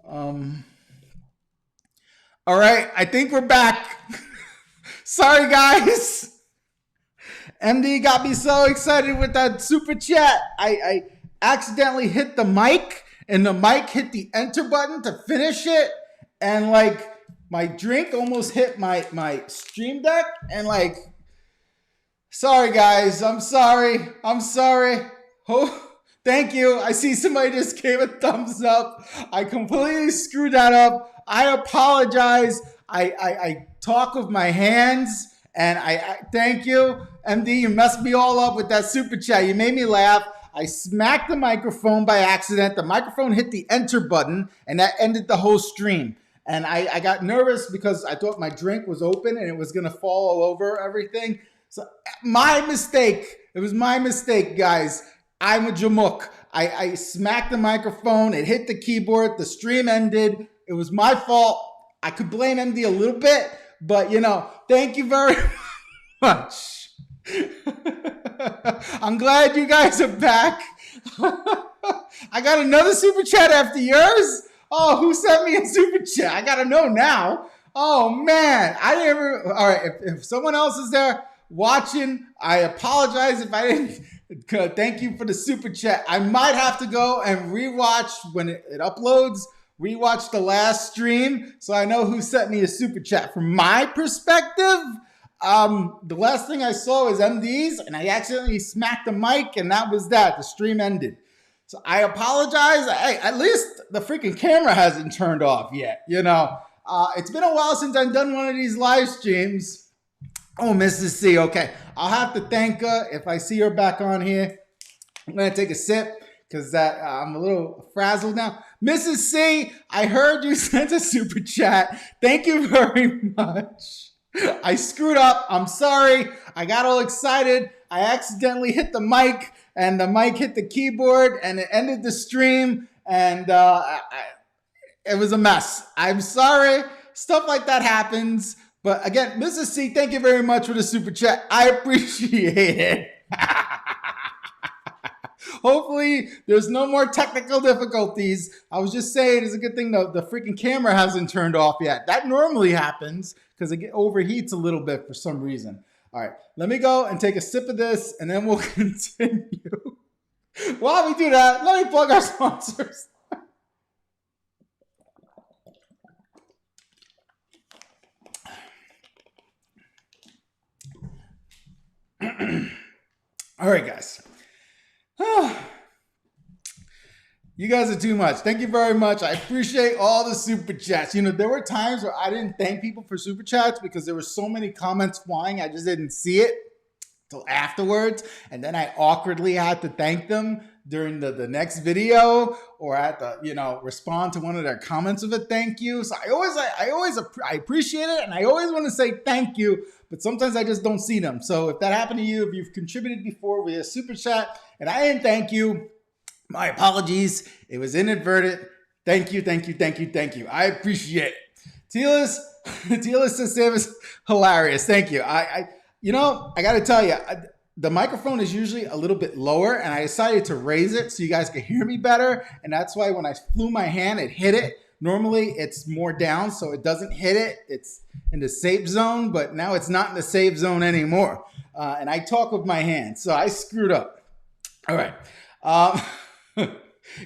Um, all right, I think we're back. Sorry, guys. MD got me so excited with that super chat. I accidentally hit the mic, and the mic hit the enter button to finish it, and like my drink almost hit my stream deck, and like, sorry guys, I'm sorry. I'm sorry. Oh, thank you. I see somebody just gave a thumbs up. I completely screwed that up. I apologize. I talk with my hands, and I thank you. MD, you messed me all up with that super chat. You made me laugh. I smacked the microphone by accident. The microphone hit the enter button, and that ended the whole stream. And I got nervous because I thought my drink was open and it was going to fall all over everything. So my mistake. It was my mistake, guys. I'm a jamook. I smacked the microphone. It hit the keyboard. The stream ended. It was my fault. I could blame MD a little bit, but thank you very much. I'm glad you guys are back. I got another super chat after yours. Oh, who sent me a super chat? I gotta know now. Oh man, I never. All right, if someone else is there watching, I apologize if I didn't. Thank you for the super chat. I might have to go and rewatch when it uploads. Rewatch the last stream so I know who sent me a super chat. From my perspective, the last thing I saw was MD's, and I accidentally smacked the mic, and that was that. The stream ended. So I apologize. Hey, at least the freaking camera hasn't turned off yet. It's been a while since I've done one of these live streams. Oh, Mrs. C. Okay, I'll have to thank her if I see her back on here. I'm gonna take a sip because I'm a little frazzled now. Mrs. C, I heard you sent a super chat. Thank you very much. I screwed up. I'm sorry. I got all excited. I accidentally hit the mic, and the mic hit the keyboard, and it ended the stream, and it was a mess. I'm sorry. Stuff like that happens. But again, Mrs. C, thank you very much for the super chat. I appreciate it. Hopefully, there's no more technical difficulties. I was just saying it's a good thing the freaking camera hasn't turned off yet. That normally happens because it overheats a little bit for some reason. All right, let me go and take a sip of this, and then we'll continue. While we do that, let me plug our sponsors. All right, guys. You guys are too much. Thank you very much. I appreciate all the super chats. There were times where I didn't thank people for super chats because there were so many comments flying. I just didn't see it till afterwards. And then I awkwardly had to thank them during the next video, or I had to, respond to one of their comments with a thank you. So I appreciate it. And I always want to say thank you, but sometimes I just don't see them. So if that happened to you, if you've contributed before via super chat and I didn't thank you, my apologies. It was inadvertent. Thank you, thank you, thank you, thank you. I appreciate it. Tealis says Sam is hilarious. Thank you. I got to tell you, the microphone is usually a little bit lower, and I decided to raise it so you guys can hear me better. And that's why when I flew my hand, it hit it. Normally, it's more down, so it doesn't hit it. It's in the safe zone, but now it's not in the safe zone anymore. And I talk with my hands, so I screwed up. All right.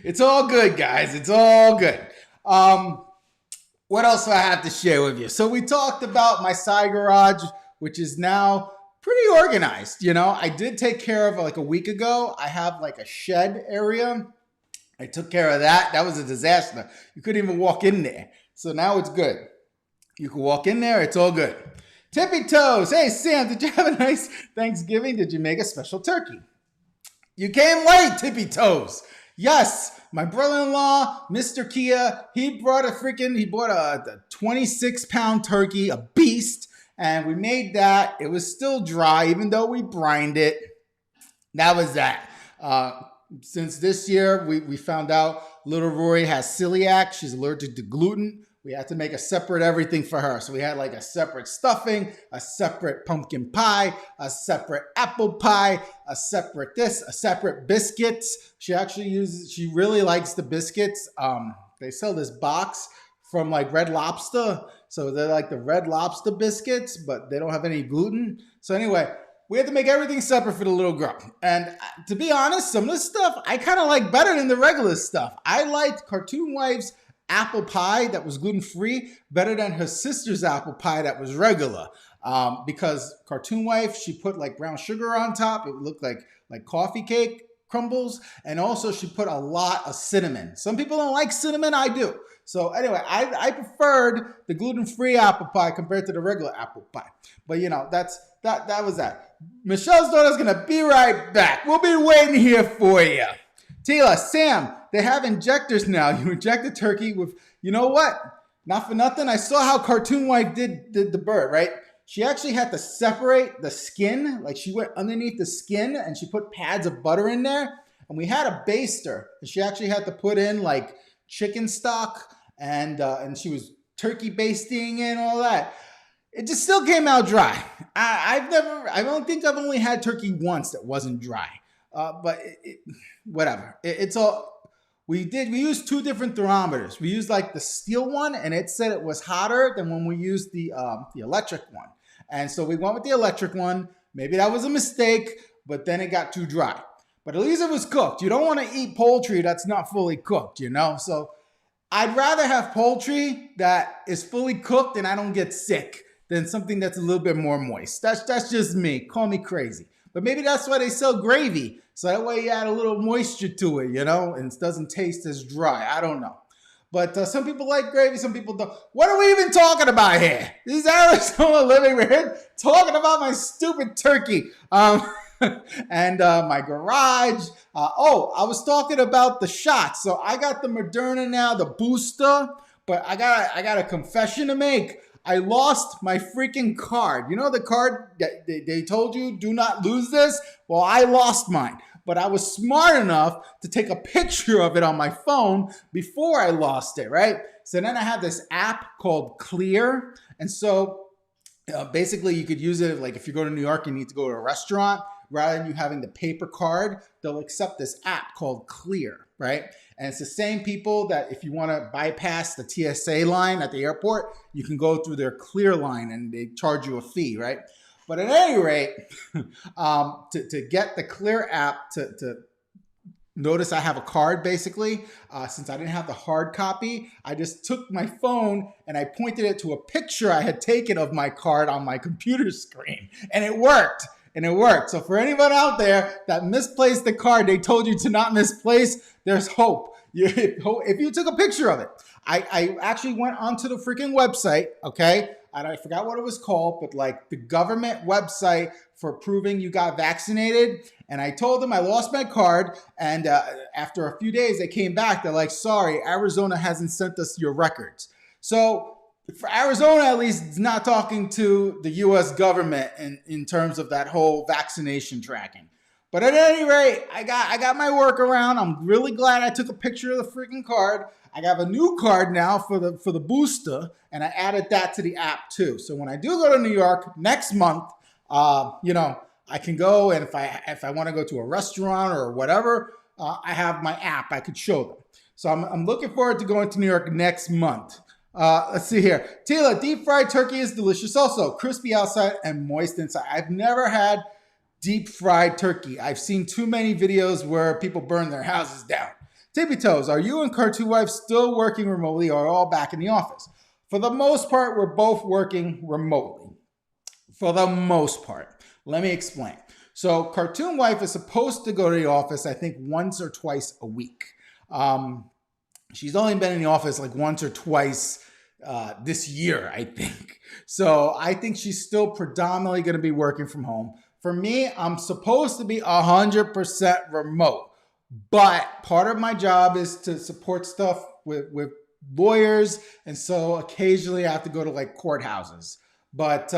It's all good, guys. It's all good. What else do I have to share with you? So we talked about my side garage, which is now pretty organized. I did take care of like a week ago. I have like a shed area. I took care of that. That was a disaster. You couldn't even walk in there. So now it's good. You can walk in there. It's all good. Tippy Toes. Hey, Sam, did you have a nice Thanksgiving? Did you make a special turkey? You came late, Tippy Toes. Yes, my brother-in-law, Mr. Kia, he bought a 26-pound turkey, a beast, and we made that. It was still dry, even though we brined it. That was that. Since this year, we found out little Rory has celiac. She's allergic to gluten. we had to make a separate everything for her. So we had like a separate stuffing, a separate pumpkin pie, a separate apple pie, a separate this, a separate biscuits. She really likes the biscuits. They sell this box from like Red Lobster. So they're like the Red Lobster biscuits, but they don't have any gluten. So anyway, we had to make everything separate for the little girl. And to be honest, some of the stuff I kind of like better than the regular stuff. I liked Cartoon Wife's apple pie that was gluten-free better than her sister's apple pie that was regular. Because Cartoon Wife, she put like brown sugar on top. It looked like coffee cake crumbles. And also she put a lot of cinnamon. Some people don't like cinnamon, I do. So anyway, I preferred the gluten-free apple pie compared to the regular apple pie. But you know, that was that. Michelle's daughter's gonna be right back. We'll be waiting here for you. Tila, Sam, they have injectors now. You inject the turkey with, you know what? Not for nothing. I saw how Cartoon Wife did the bird, right? She actually had to separate the skin. Like she went underneath the skin and she put pads of butter in there. And we had a baster. And she actually had to put in like chicken stock and she was turkey basting and all that. It just still came out dry. I don't think I've only had turkey once that wasn't dry. But whatever. It's all, we used two different thermometers. We used like the steel one and it said it was hotter than when we used the electric one. And so we went with the electric one. Maybe that was a mistake, but then it got too dry. But at least it was cooked. You don't want to eat poultry that's not fully cooked, you know? So I'd rather have poultry that is fully cooked and I don't get sick than something that's a little bit more moist. That's just me. Call me crazy. But maybe that's why they sell gravy. So that way you add a little moisture to it, you know, and it doesn't taste as dry. I don't know. But some people like gravy, some people don't. What are we even talking about here? This is Arizona Living. We're here talking about my stupid turkey and my garage. I was talking about the shots. So I got the Moderna now, the booster. But I got a confession to make. I lost my freaking card. You know the card that they told you, do not lose this? Well, I lost mine. But I was smart enough to take a picture of it on my phone before I lost it, right? So then I have this app called Clear. And so basically you could use it like if you go to New York, you need to go to a restaurant. Rather than you having the paper card, they'll accept this app called Clear, right? And it's the same people that if you want to bypass the TSA line at the airport, you can go through their Clear line and they charge you a fee, right? But at any rate, to get the Clear app to notice I have a card basically, since I didn't have the hard copy, I just took my phone and I pointed it to a picture I had taken of my card on my computer screen. And it worked. So for anyone out there that misplaced the card, they told you to not misplace, there's hope. If you took a picture of it. I actually went onto the freaking website, okay? And I forgot what it was called, but like the government website for proving you got vaccinated. And I told them I lost my card. And after a few days, they came back. They're like, sorry, Arizona hasn't sent us your records. So for Arizona, at least, it's not talking to the U.S. government in terms of that whole vaccination tracking. But at any rate, I got my workaround. I'm really glad I took a picture of the freaking card. I got a new card now for the booster, and I added that to the app too. So when I do go to New York next month, I can go, and if I want to go to a restaurant or whatever, I have my app. I could show them. So I'm looking forward to going to New York next month. Let's see here. Tila, deep fried turkey is delicious also. Crispy outside and moist inside. I've never had deep fried turkey. I've seen too many videos where people burn their houses down. Tippy Toes, are you and Cartoon Wife still working remotely or all back in the office? For the most part, we're both working remotely. For the most part. Let me explain. So Cartoon Wife is supposed to go to the office, I think, once or twice a week. She's only been in the office like once or twice this year, I think. So I think she's still predominantly going to be working from home. For me, I'm supposed to be 100% remote. But part of my job is to support stuff with lawyers. And so occasionally I have to go to like courthouses. But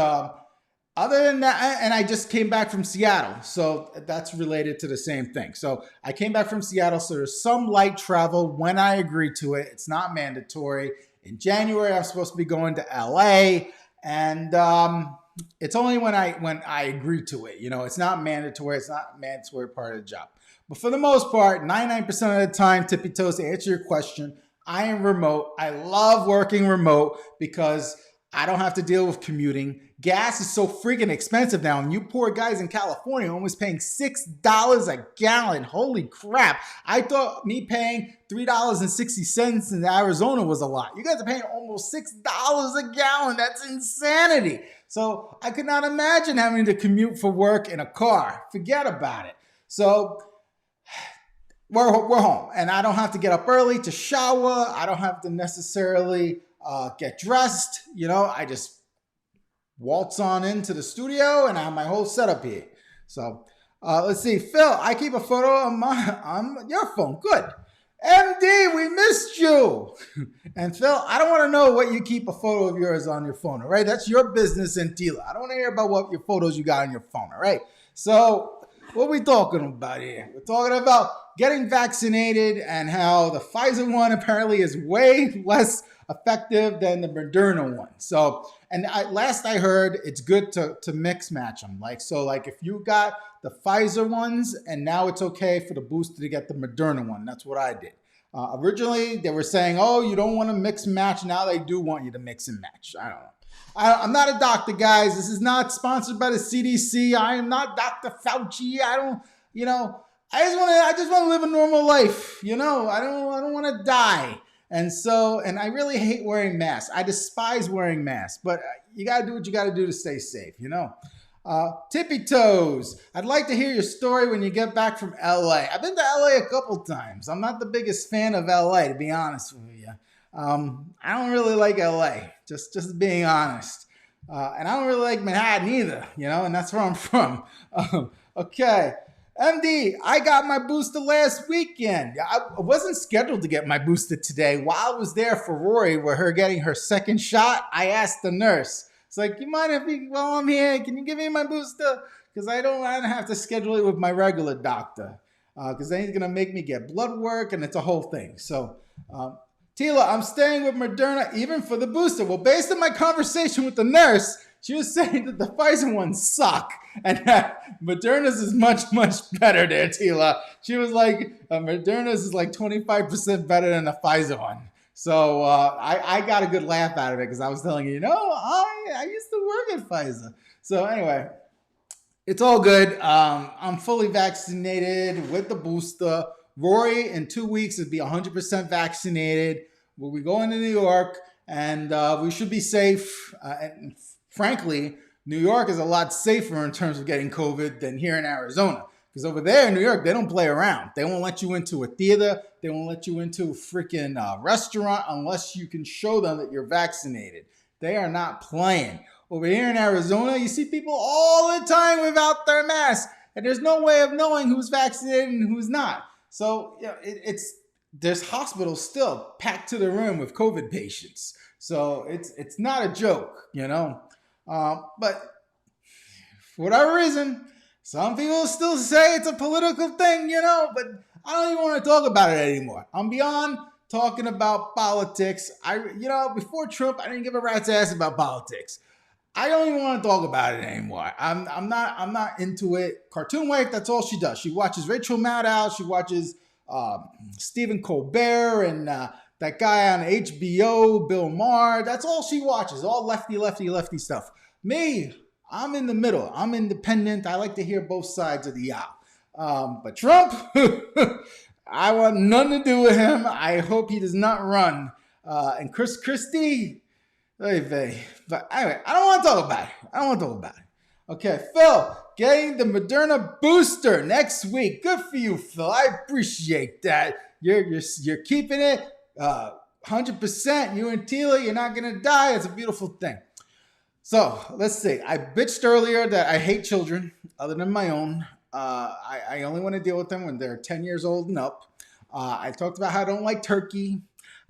other than that, and I just came back from Seattle. So that's related to the same thing. So I came back from Seattle. So there's some light travel when I agree to it. It's not mandatory. in January. I'm supposed to be going to LA, and it's only when I agree to it. It's not mandatory. It's not a mandatory part of the job. But for the most part, 99% of the time, Tippy Toes, to answer your question, I am remote. I love working remote because I don't have to deal with commuting. Gas is so freaking expensive now. And you poor guys in California are almost paying $6 a gallon. Holy crap. I thought me paying $3.60 in Arizona was a lot. You guys are paying almost $6 a gallon. That's insanity. So I could not imagine having to commute for work in a car. Forget about it. So we're home, and I don't have to get up early to shower. I don't have to necessarily get dressed. I just waltz on into the studio, and I have my whole setup here. So let's see. Phil, I keep a photo on your phone. Good. MD, we missed you. And Phil, I don't want to know what you keep a photo of yours on your phone, all right? That's your business and Tila. I don't want to hear about what your photos you got on your phone, all right? So what are we talking about here? We're talking about getting vaccinated and how the Pfizer one apparently is way less effective than the Moderna one. So, and last I heard, it's good to mix match them. Like if you got the Pfizer ones and now it's okay for the booster to get the Moderna one. That's what I did. Originally, they were saying, oh, you don't want to mix and match. Now they do want you to mix and match. I don't know. I'm not a doctor, guys. This is not sponsored by the CDC. I am not Dr. Fauci. I don't, I just want to live a normal life. I don't want to die. And I really hate wearing masks. I despise wearing masks, but you got to do what you got to do to stay safe, Tippy Toes, I'd like to hear your story when you get back from LA. I've been to LA a couple times. I'm not the biggest fan of LA, to be honest with you. I don't really like LA, just being honest. And I don't really like Manhattan either, and that's where I'm from. Okay. MD, I got my booster last weekend. I wasn't scheduled to get my booster today. While I was there for Rory, with her getting her second shot, I asked the nurse. It's like, you mind while I'm here, can you give me my booster? Because I don't have to schedule it with my regular doctor. Because then he's going to make me get blood work, and it's a whole thing. So, Tila, I'm staying with Moderna even for the booster. Well, based on my conversation with the nurse, she was saying that the Pfizer ones suck and that Moderna's is much, much better there, Tila. She was like, Moderna's is like 25% better than the Pfizer one. So I got a good laugh out of it because I was telling you, I used to work at Pfizer. So anyway, it's all good. I'm fully vaccinated with the booster. Rory, in 2 weeks, will be 100% vaccinated. We'll be going to New York, and we should be safe. And frankly, New York is a lot safer in terms of getting COVID than here in Arizona. Because over there in New York, they don't play around. They won't let you into a theater. They won't let you into a freaking restaurant unless you can show them that you're vaccinated. They are not playing. Over here in Arizona, you see people all the time without their mask. And there's no way of knowing who's vaccinated and who's not. So there's hospitals still packed to the rim with COVID patients. So it's not a joke, But for whatever reason, some people still say it's a political thing, But I don't even want to talk about it anymore. I'm beyond talking about politics. Before Trump, I didn't give a rat's ass about politics. I don't even want to talk about it anymore. I'm not into it. Cartoon Wife, that's all she does. She watches Rachel Maddow. She watches Stephen Colbert and that guy on HBO, Bill Maher. That's all she watches. All lefty stuff. Me, I'm in the middle. I'm independent. I like to hear both sides of the aisle. But Trump, I want nothing to do with him. I hope he does not run. And Chris Christie. But anyway, I don't want to talk about it. Okay, Phil, getting the Moderna booster next week. Good for you, Phil. I appreciate that. You're keeping it 100%. You and Tila, you're not gonna die. It's a beautiful thing. So let's see. I bitched earlier that I hate children, other than my own. I only want to deal with them when they're 10 years old and up. I talked about how I don't like turkey.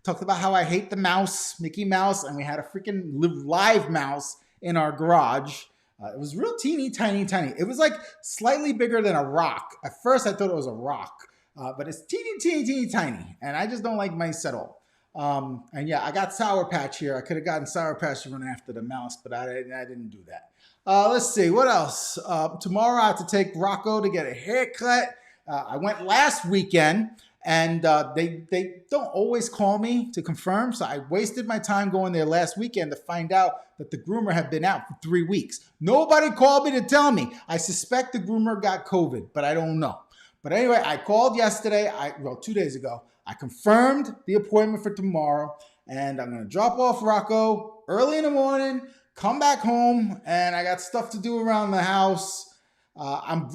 Talked about how I hate the mouse, Mickey Mouse, and we had a freaking live mouse in our garage. It was real teeny, tiny. It was like slightly bigger than a rock. At first, I thought it was a rock, but it's teeny, tiny, and I just don't like mice at all. And yeah, I got Sour Patch here. I could have gotten Sour Patch to run after the mouse, but I didn't do that. Let's see, what else? Tomorrow I have to take Rocco to get a haircut. I went last weekend, and they don't always call me to confirm, so I wasted my time going there last weekend to find out that the groomer had been out for 3 weeks. Nobody called me to tell me. I suspect the groomer got COVID, but I don't know. But anyway, I called yesterday, 2 days ago. I confirmed the appointment for tomorrow, and I'm going to drop off Rocco early in the morning, come back home, and I got stuff to do around the house. I'm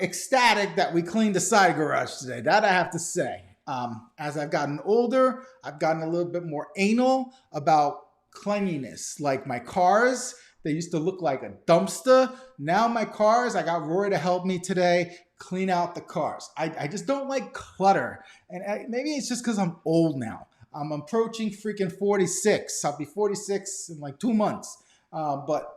ecstatic that we cleaned the side garage today. That I have to say. As I've gotten older, I've gotten a little bit more anal about cleanliness. Like my cars, they used to look like a dumpster. Now my cars, I got Rory to help me today clean out the cars. I just don't like clutter. And maybe it's just because I'm old now. I'm approaching freaking 46. I'll be 46 in like 2 months. But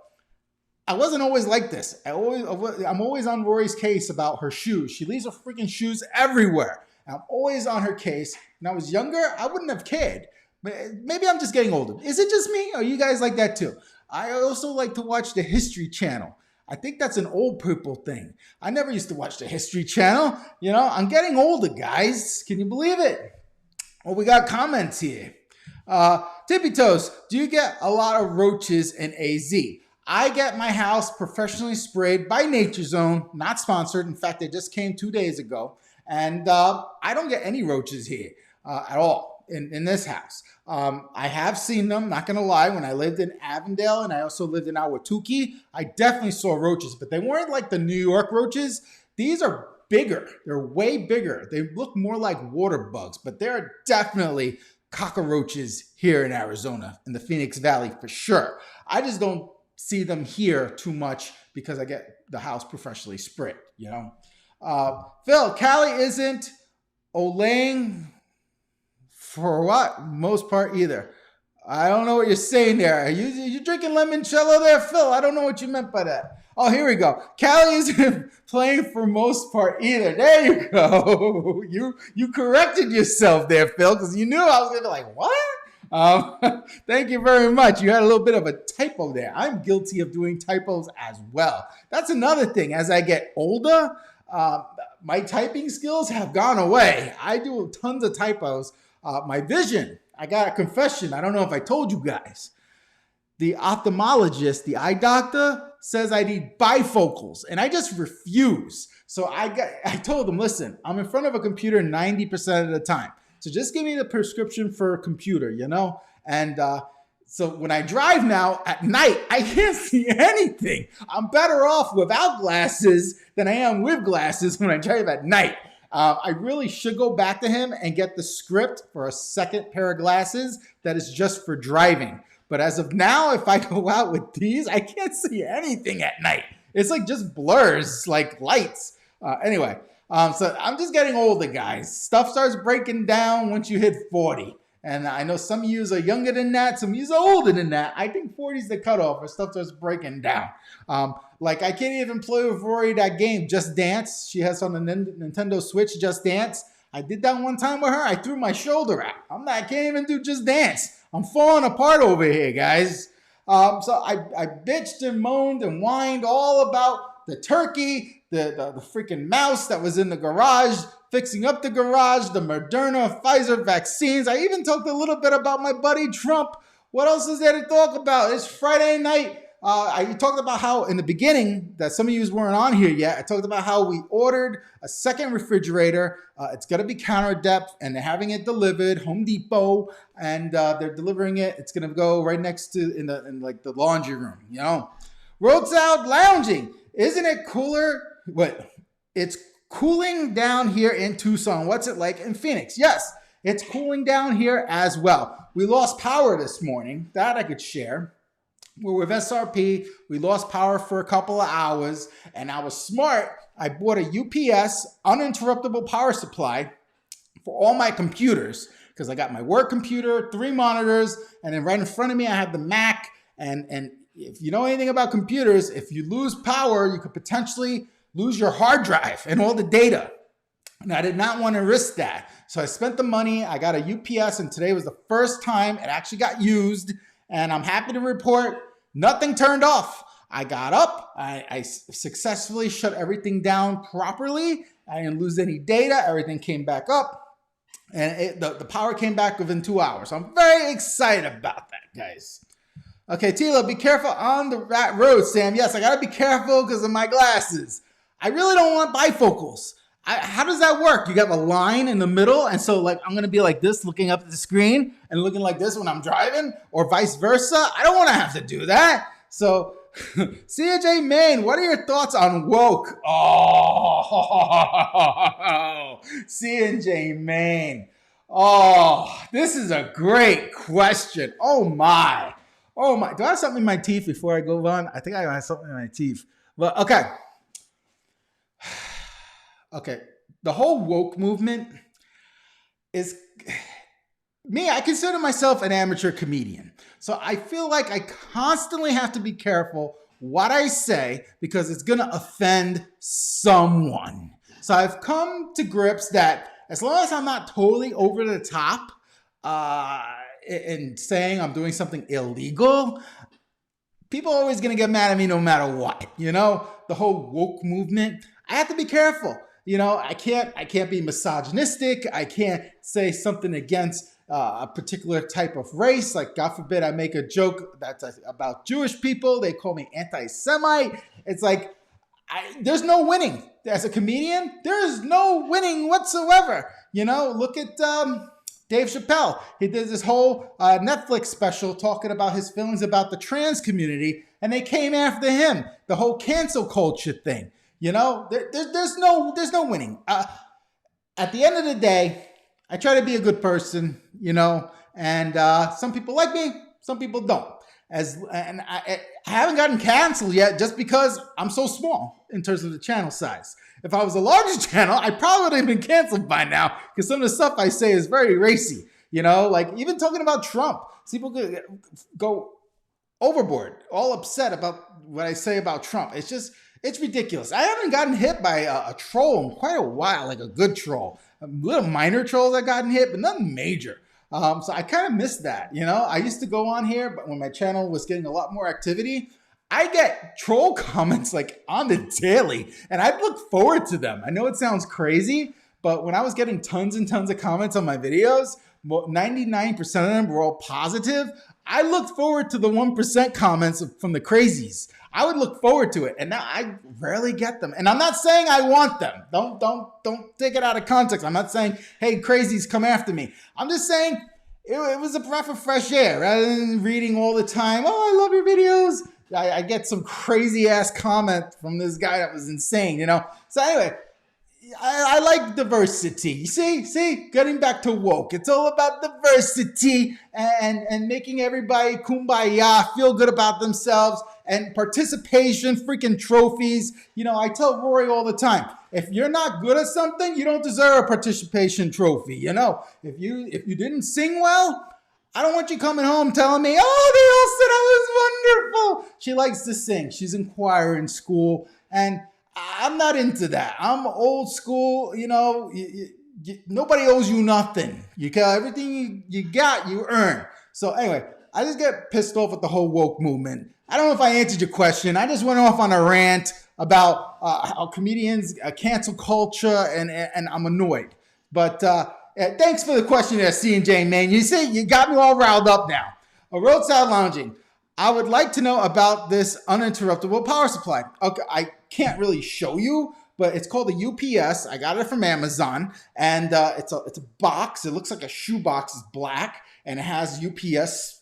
I wasn't always like this. I'm always on Rory's case about her shoes. She leaves her freaking shoes everywhere. I'm always on her case. When I was younger, I wouldn't have cared. But maybe I'm just getting older. Is it just me? Or you guys like that too? I also like to watch the History Channel. I think that's an old people thing. I never used to watch the History Channel. You know, I'm getting older, guys. Can you believe it? Well, we got comments here. Tippy Toes, do you get a lot of roaches in AZ? I get my house professionally sprayed by Nature Zone, not sponsored. In fact, they just came 2 days ago. And I don't get any roaches here at all in this house. I have seen them, not going to lie, when I lived in Avondale and I also lived in Ahwatukee. I definitely saw roaches, but they weren't like the New York roaches. These are bigger. They're way bigger. They look more like water bugs, but they're definitely cockroaches here in Arizona, in the Phoenix Valley for sure. I just don't see them here too much because I get the house professionally sprayed, you know. Phil, Callie isn't olaying for what? Most part either. I don't know what you're saying there. Are you drinking limoncello there, Phil? I don't know what you meant by that. Oh, here we go. Callie isn't playing for most part either. There you go. You corrected yourself there, Phil, because you knew I was going to be like, what? Thank you very much. You had a little bit of a typo there. I'm guilty of doing typos as well. That's another thing. As I get older, my typing skills have gone away. I do tons of typos. My vision, I got a confession. I don't know if I told you guys. The ophthalmologist, the eye doctor, says I need bifocals, and I just refuse. So I told him, listen, I'm in front of a computer 90% of the time. So just give me the prescription for a computer, you know? And so when I drive now at night, I can't see anything. I'm better off without glasses than I am with glasses when I drive at night. I really should go back to him and get the script for a second pair of glasses that is just for driving. But as of now, if I go out with these, I can't see anything at night. It's like just blurs, like lights. Anyway, so I'm just getting older, guys. Stuff starts breaking down once you hit 40. And I know some of you are younger than that. Some of you are older than that. I think 40 is the cutoff where stuff starts breaking down. Like I can't even play with Rory that game, Just Dance. She has on the Nintendo Switch, Just Dance. I did that one time with her. I threw my shoulder out. I can't even do Just Dance. I'm falling apart over here, guys. So I bitched and moaned and whined all about the turkey, the freaking mouse that was in the garage, fixing up the garage, the Moderna, Pfizer vaccines. I even talked a little bit about my buddy Trump. What else is there to talk about? It's Friday night. I talked about how in the beginning, that some of you weren't on here yet, I talked about how we ordered a second refrigerator. It's going to be counter depth, and they're having it delivered, Home Depot, and they're delivering it. It's going to go right next to in like the laundry room, you know. Roadside lounging. Isn't it cooler? What? It's cooling down here in Tucson. What's it like in Phoenix? Yes, it's cooling down here as well. We lost power this morning. That I could share. We're with SRP. We lost power for a couple of hours, and I was smart. I bought a UPS uninterruptible power supply for all my computers because I got my work computer, 3 monitors, and then right in front of me I have the Mac. And if you know anything about computers, if you lose power, you could potentially lose your hard drive and all the data. And I did not want to risk that. So I spent the money. I got a UPS, and today was the first time it actually got used. And I'm happy to report nothing turned off. I got up. I successfully shut everything down properly. I didn't lose any data. Everything came back up. And the power came back within 2 hours. So I'm very excited about that, guys. Okay, Tila, be careful on the rat road, Sam. Yes, I got to be careful because of my glasses. I really don't want bifocals. How does that work? You got a line in the middle, and so like I'm going to be like this looking up at the screen and looking like this when I'm driving, or vice versa. I don't want to have to do that. So, CJ Main, what are your thoughts on woke? Oh, CJ Main. Oh, this is a great question. Oh my. Do I have something in my teeth before I go on? I think I have something in my teeth. But okay. Okay, the whole woke movement is me. I consider myself an amateur comedian. So I feel like I constantly have to be careful what I say because it's going to offend someone. So I've come to grips that as long as I'm not totally over the top in saying I'm doing something illegal, people are always going to get mad at me no matter what. You know, the whole woke movement, I have to be careful. You know, I can't be misogynistic. I can't say something against a particular type of race. Like, God forbid, I make a joke that's about Jewish people. They call me anti-Semite. It's like, there's no winning. As a comedian, there is no winning whatsoever. You know, look at Dave Chappelle. He did this whole Netflix special talking about his feelings about the trans community, and they came after him. The whole cancel culture thing. You know, there's no winning. At the end of the day, I try to be a good person, you know, and some people like me, some people don't. I haven't gotten canceled yet just because I'm so small in terms of the channel size. If I was a larger channel, I probably would have been canceled by now because some of the stuff I say is very racy, you know, like even talking about Trump. People go overboard, all upset about what I say about Trump. It's ridiculous. I haven't gotten hit by a troll in quite a while, like a good troll. Little minor trolls I gotten hit, but nothing major. So I kind of miss that, you know? I used to go on here, but when my channel was getting a lot more activity, I get troll comments like on the daily, and I look forward to them. I know it sounds crazy, but when I was getting tons and tons of comments on my videos, 99% of them were all positive. I looked forward to the 1% comments from the crazies. I would look forward to it, and now I rarely get them. And I'm not saying I want them. Don't take it out of context. I'm not saying, hey, crazies, come after me. I'm just saying it was a breath of fresh air rather than reading all the time, oh, I love your videos. I get some crazy ass comment from this guy that was insane, you know? So anyway, I like diversity. You see, getting back to woke. It's all about diversity and making everybody kumbaya, feel good about themselves, and participation, freaking trophies. You know, I tell Rory all the time, if you're not good at something, you don't deserve a participation trophy. You know, if you didn't sing well, I don't want you coming home telling me, oh, they all said I was wonderful. She likes to sing. She's in choir in school, and I'm not into that. I'm old school, you know, nobody owes you nothing. You got everything you got, you earn. So anyway, I just get pissed off at the whole woke movement. I don't know if I answered your question. I just went off on a rant about how comedians cancel culture, and I'm annoyed. But thanks for the question there, C&J, man. You see, you got me all riled up now. Roadside lounging. I would like to know about this uninterruptible power supply. Okay, I can't really show you, but it's called a UPS. I got it from Amazon, and it's a box. It looks like a shoe box. It's black, and it has UPS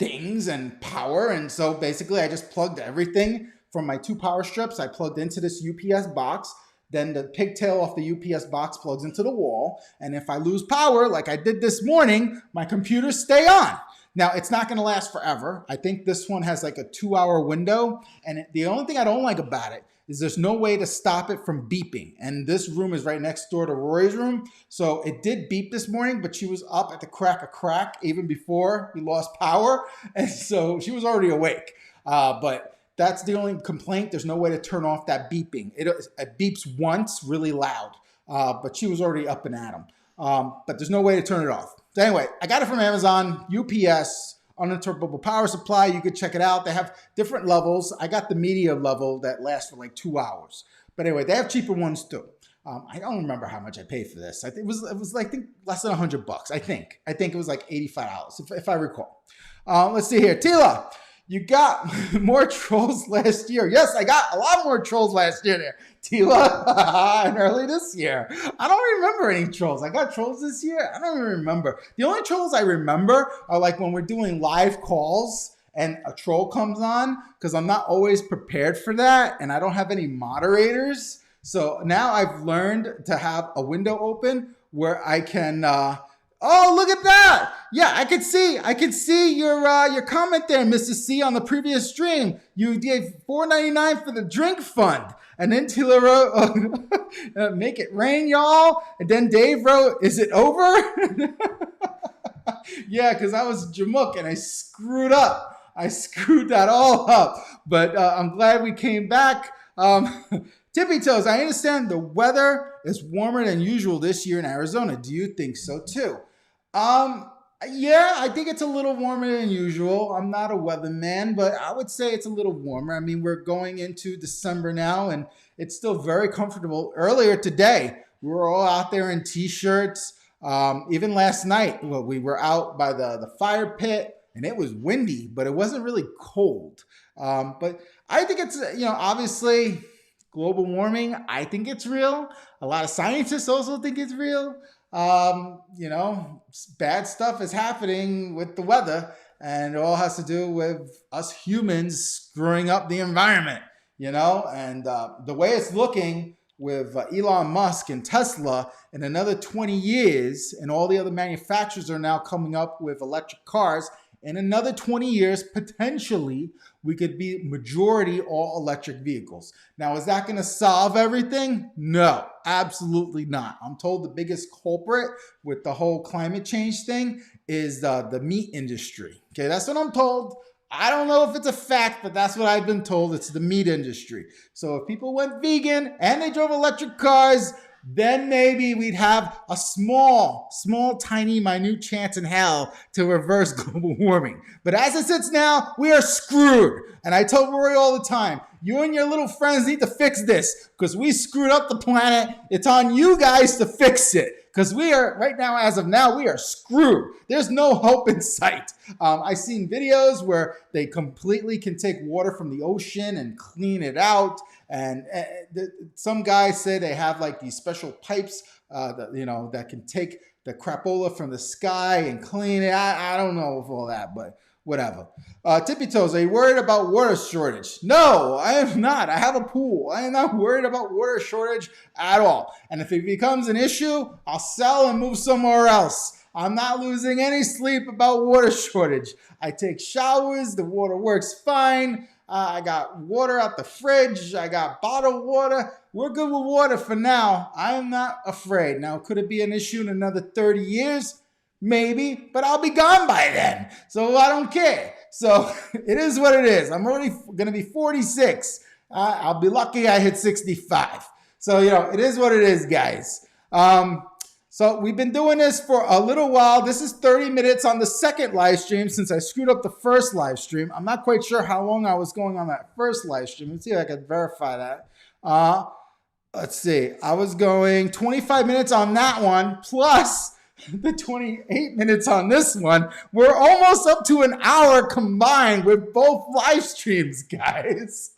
things and power. And so basically, I just plugged everything from my 2 power strips. I plugged into this UPS box. Then the pigtail off the UPS box plugs into the wall. And if I lose power, like I did this morning, my computers stay on. Now, it's not going to last forever. I think this one has like a 2-hour window. And the only thing I don't like about it is there's no way to stop it from beeping. And this room is right next door to Rory's room. So it did beep this morning, but she was up at the crack of crack even before we lost power. And so she was already awake. But that's the only complaint. There's no way to turn off that beeping. It beeps once really loud. but she was already up and at 'em. But there's no way to turn it off. So anyway, I got it from Amazon, UPS, uninterruptible power supply. You could check it out. They have different levels. I got the medium level that lasts for like 2 hours. But anyway, they have cheaper ones too. I don't remember how much I paid for this. I think it was like, I think less than $100. I think it was like $85 if I recall. Let's see here, Tila. You got more trolls last year. Yes, I got a lot more trolls last year there, Tila, and early this year. I don't remember any trolls. I got trolls this year. I don't even remember. The only trolls I remember are like when we're doing live calls and a troll comes on, because I'm not always prepared for that and I don't have any moderators. So now I've learned to have a window open where I can oh, look at that. Yeah, I could see your comment there, Mrs. C, on the previous stream. You gave $4.99 for the drink fund. And then Tila wrote, make it rain, y'all. And then Dave wrote, is it over? Yeah, because I was Jamook and I screwed up. I screwed that all up. But I'm glad we came back. Tippy Toes, I understand the weather is warmer than usual this year in Arizona. Do you think so too? Yeah, I think it's a little warmer than usual. I'm not a weatherman, but I would say it's a little warmer. I mean, we're going into December now and it's still very comfortable. Earlier today, we were all out there in t-shirts. Even last night, well, we were out by the fire pit and it was windy, but it wasn't really cold. But I think it's, obviously global warming, I think it's real. A lot of scientists also think it's real. Bad stuff is happening with the weather and it all has to do with us humans screwing up the environment, and the way it's looking with Elon Musk and Tesla in another 20 years, and all the other manufacturers are now coming up with electric cars. In another 20 years, potentially, we could be majority all electric vehicles. Now, is that going to solve everything? No, absolutely not. I'm told the biggest culprit with the whole climate change thing is the meat industry. Okay, that's what I'm told. I don't know if it's a fact, but that's what I've been told. It's the meat industry. So if people went vegan and they drove electric cars, then maybe we'd have a small, tiny, minute chance in hell to reverse global warming. But as it sits now, we are screwed. And I tell Rory all the time, you and your little friends need to fix this because we screwed up the planet. It's on you guys to fix it. Because we are, right now, as of now, we are screwed. There's no hope in sight. I've seen videos where they completely can take water from the ocean and clean it out. And some guys say they have like these special pipes that can take the crapola from the sky and clean it. I don't know of all that, but whatever. Tippy Toes, are you worried about water shortage? No, I am not. I have a pool. I am not worried about water shortage at all. And if it becomes an issue, I'll sell and move somewhere else. I'm not losing any sleep about water shortage. I take showers. The water works fine. I got water out the fridge. I got bottled water. We're good with water for now. I am not afraid. Now, could it be an issue in another 30 years? Maybe, but I'll be gone by then. So I don't care. So it is what it is. I'm already going to be 46. I'll be lucky I hit 65. So, it is what it is, guys. So we've been doing this for a little while. This is 30 minutes on the second live stream since I screwed up the first live stream. I'm not quite sure how long I was going on that first live stream. Let's see if I can verify that. Let's see. I was going 25 minutes on that one, plus the 28 minutes on this one. We're almost up to an hour combined with both live streams, guys.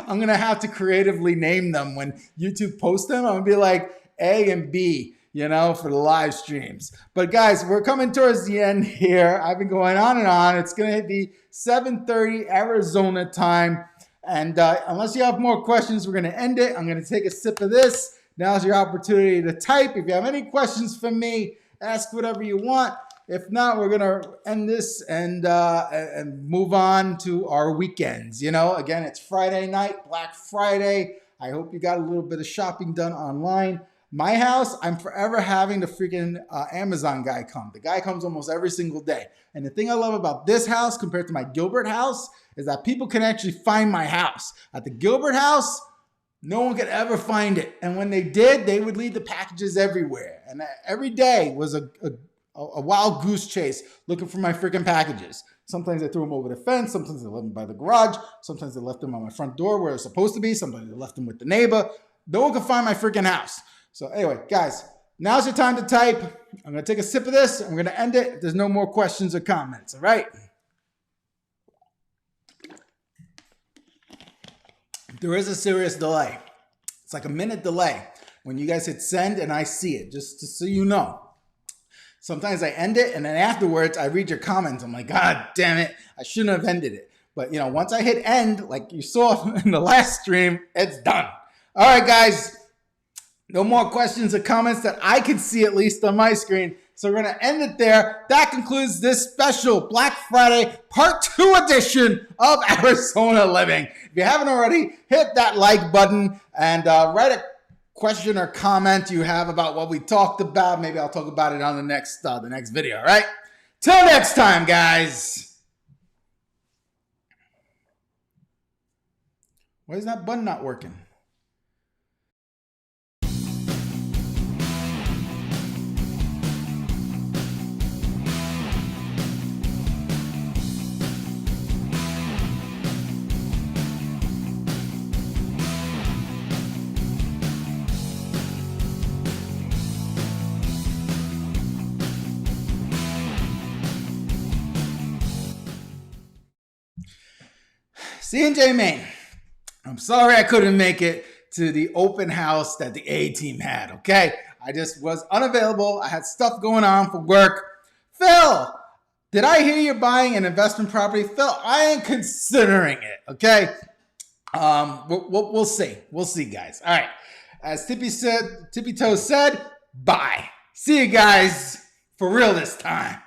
I'm going to have to creatively name them when YouTube posts them. I'm going to be like A and B, for the live streams. But guys, we're coming towards the end here. I've been going on and on. It's going to be 7:30 Arizona time. And unless you have more questions, we're going to end it. I'm going to take a sip of this. Now's your opportunity to type. If you have any questions for me, ask whatever you want. If not, we're going to end this and move on to our weekends. Again, it's Friday night, Black Friday. I hope you got a little bit of shopping done online. My house, I'm forever having the freaking Amazon guy come. The guy comes almost every single day. And the thing I love about this house compared to my Gilbert house is that people can actually find my house. At the Gilbert house, No one could ever find it. And when they did, they would leave the packages everywhere. And every day was a wild goose chase looking for my freaking packages. Sometimes I threw them over the fence. Sometimes I left them by the garage. Sometimes I left them on my front door where it's supposed to be. Sometimes I left them with the neighbor. No one could find my freaking house. So anyway, guys, now's your time to type. I'm going to take a sip of this. I'm going to end it if there's no more questions or comments. All right. There is a serious delay. It's like a minute delay when you guys hit send and I see it, just so you know. Sometimes I end it and then afterwards I read your comments. I'm like, God damn it, I shouldn't have ended it. But once I hit end, like you saw in the last stream, it's done. All right, guys, no more questions or comments that I can see, at least on my screen. So we're going to end it there. That concludes this special Black Friday Part 2 edition of Arizona Living. If you haven't already, hit that like button and write a question or comment you have about what we talked about. Maybe I'll talk about it on the next video, all right? Till next time, guys. Why is that button not working? C&J Maine, I'm sorry I couldn't make it to the open house that the A-team had, okay? I just was unavailable. I had stuff going on for work. Phil, did I hear you're buying an investment property? Phil, I ain't considering it, okay? We'll see. We'll see, guys. All right. As Tippy Toe said, bye. See you guys for real this time.